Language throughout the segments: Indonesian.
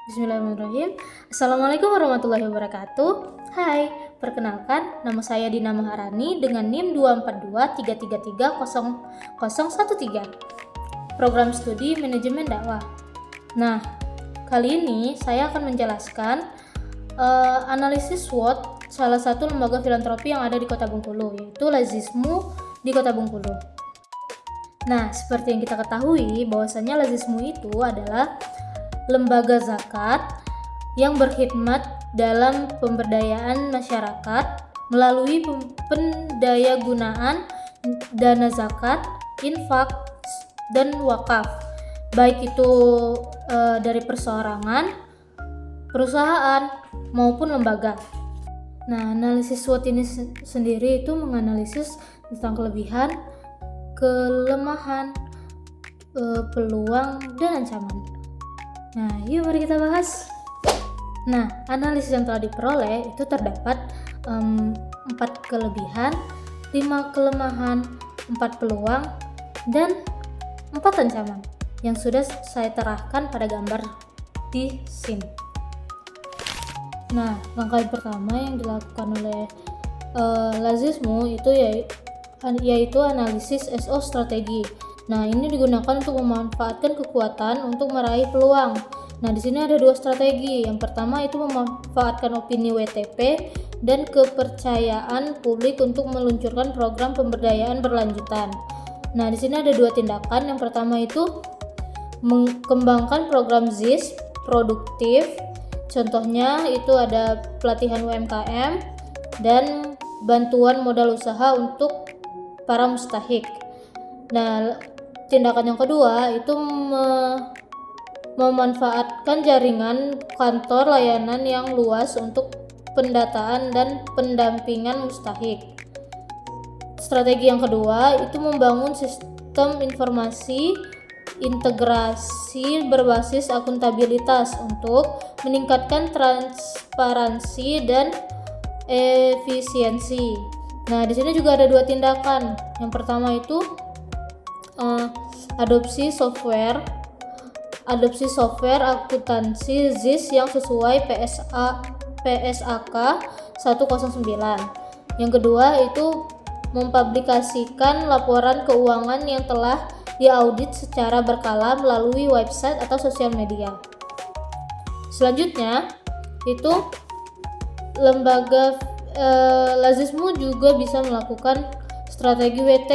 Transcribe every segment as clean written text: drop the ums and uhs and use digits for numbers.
Bismillahirrahmanirrahim. Assalamualaikum warahmatullahi wabarakatuh. Hai, perkenalkan nama saya Dina Maharani dengan NIM 24233300013. Program Studi Manajemen Dakwah. Nah, kali ini saya akan menjelaskan analisis SWOT salah satu lembaga filantropi yang ada di Kota Bengkulu, yaitu Lazismu di Kota Bengkulu. Nah, seperti yang kita ketahui bahwasanya Lazismu itu adalah lembaga zakat yang berkhidmat dalam pemberdayaan masyarakat melalui pendayagunaan dana zakat, infak, dan wakaf, baik itu dari perseorangan, perusahaan, maupun lembaga. Nah, analisis SWOT ini sendiri itu menganalisis tentang kelebihan, kelemahan, peluang, dan ancaman. Nah, yuk mari kita bahas. Nah, analisis yang telah diperoleh itu terdapat 4 kelebihan, 5 kelemahan, 4 peluang, dan 4 ancaman yang sudah saya terahkan pada gambar di sini. Nah, langkah yang pertama yang dilakukan oleh Lazismu itu yaitu analisis SO strategi. Nah, ini digunakan untuk memanfaatkan kekuatan untuk meraih peluang. Nah, di sini ada 2 strategi. Yang pertama itu memanfaatkan opini WTP dan kepercayaan publik untuk meluncurkan program pemberdayaan berlanjutan. Nah, di sini ada 2 tindakan. Yang pertama itu mengembangkan program ZIS produktif. Contohnya itu ada pelatihan UMKM dan bantuan modal usaha untuk para mustahik. Nah, tindakan yang kedua itu memanfaatkan jaringan kantor layanan yang luas untuk pendataan dan pendampingan mustahik. Strategi yang kedua itu membangun sistem informasi integrasi berbasis akuntabilitas untuk meningkatkan transparansi dan efisiensi. Nah, di sini juga ada 2 tindakan. Yang pertama itu adopsi software akuntansi ZIS yang sesuai PSAK 109. Yang kedua itu mempublikasikan laporan keuangan yang telah diaudit secara berkala melalui website atau sosial media. Selanjutnya itu lembaga Lazismu juga bisa melakukan strategi WT,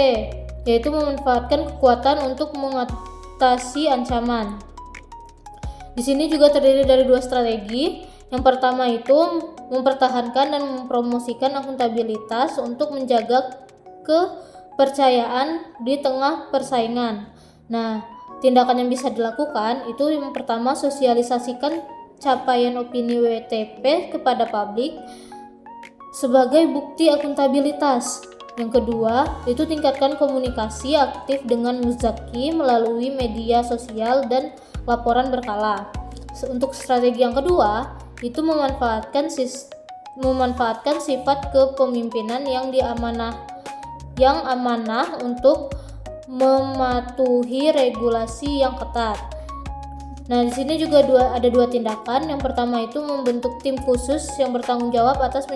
yaitu memanfaatkan kekuatan untuk mengatasi ancaman. Di sini juga terdiri dari 2 strategi. Yang pertama itu mempertahankan dan mempromosikan akuntabilitas untuk menjaga kepercayaan di tengah persaingan. Nah, tindakan yang bisa dilakukan itu yang pertama sosialisasikan capaian opini WTP kepada publik sebagai bukti akuntabilitas. Yang kedua, itu tingkatkan komunikasi aktif dengan muzaki melalui media sosial dan laporan berkala. Untuk strategi yang kedua, itu memanfaatkan sifat kepemimpinan yang amanah untuk mematuhi regulasi yang ketat. Nah, di sini juga ada 2 tindakan. Yang pertama itu membentuk tim khusus yang bertanggung jawab atas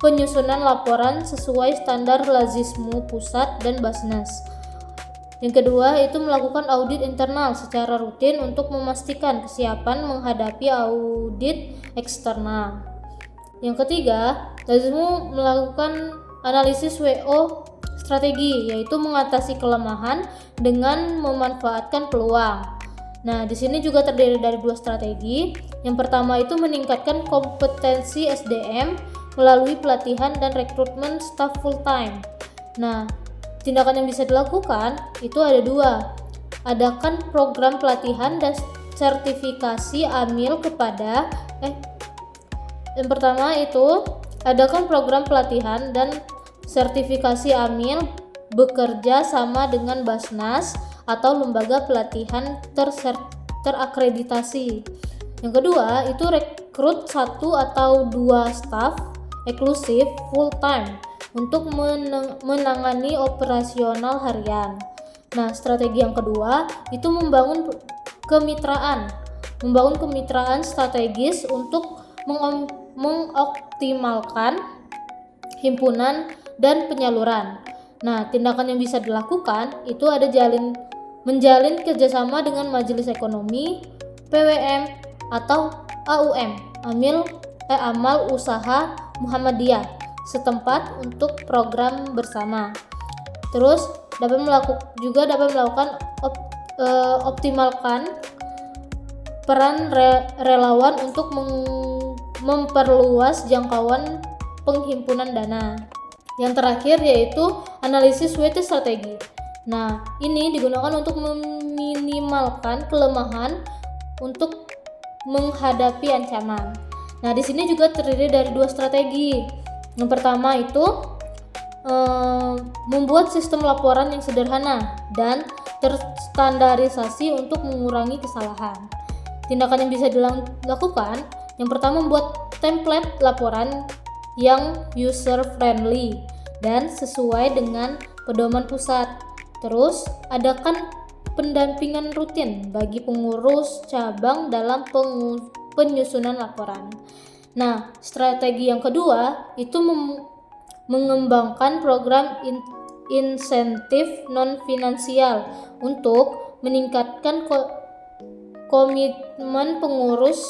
penyusunan laporan sesuai standar Lazismu pusat dan Basnas. Yang kedua itu melakukan audit internal secara rutin untuk memastikan kesiapan menghadapi audit eksternal. Yang ketiga, Lazismu melakukan analisis WO strategi, yaitu mengatasi kelemahan dengan memanfaatkan peluang. Nah, di sini juga terdiri dari 2 strategi. Yang pertama itu meningkatkan kompetensi SDM melalui pelatihan dan rekrutmen staf full time. Nah, tindakan yang bisa dilakukan itu ada 2. Adakan program pelatihan dan sertifikasi AMIL kepada yang pertama itu adakan program pelatihan dan sertifikasi AMIL bekerja sama dengan Basnas atau lembaga pelatihan terakreditasi. Yang kedua itu rekrut 1 atau 2 staf eksklusif full time untuk menangani operasional harian. Nah, strategi yang kedua itu membangun kemitraan membangun kemitraan strategis untuk mengoptimalkan himpunan dan penyaluran. Nah, tindakan yang bisa dilakukan itu ada menjalin kerjasama dengan Majelis Ekonomi, PWM, atau AUM, Amal Usaha Muhammadiyah setempat untuk program bersama. Terus dapat melakukan optimalkan peran relawan untuk memperluas jangkauan penghimpunan dana. Yang terakhir yaitu analisis SWOT strategi. Nah, ini digunakan untuk meminimalkan kelemahan untuk menghadapi ancaman. Nah, di sini juga terdiri dari 2 strategi. Yang pertama itu membuat sistem laporan yang sederhana dan terstandarisasi untuk mengurangi kesalahan. Tindakan yang bisa dilakukan, yang pertama membuat template laporan yang user friendly dan sesuai dengan pedoman pusat. Terus adakan pendampingan rutin bagi pengurus cabang dalam penyusunan laporan. Nah, strategi yang kedua itu mengembangkan program insentif non finansial untuk meningkatkan komitmen pengurus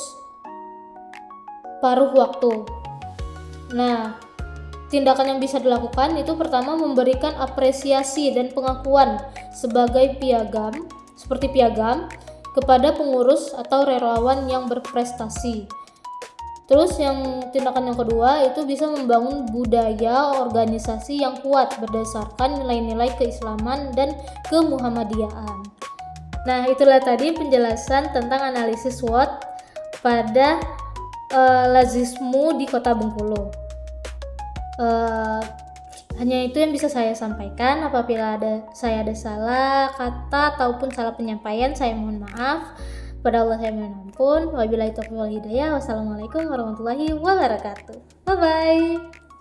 paruh waktu. Nah, tindakan yang bisa dilakukan itu pertama memberikan apresiasi dan pengakuan sebagai piagam kepada pengurus atau relawan yang berprestasi. Terus tindakan yang kedua itu bisa membangun budaya organisasi yang kuat berdasarkan nilai-nilai keislaman dan kemuhammadiyaan. Nah, itulah tadi penjelasan tentang analisis SWOT pada Lazismu di Kota Bengkulu. Hanya itu yang bisa saya sampaikan. Apabila saya ada salah kata ataupun salah penyampaian, saya mohon maaf. Pada Allah saya mohon ampun. Wabillahi taufiq wal hidayah. Wassalamualaikum warahmatullahi wabarakatuh. Bye bye.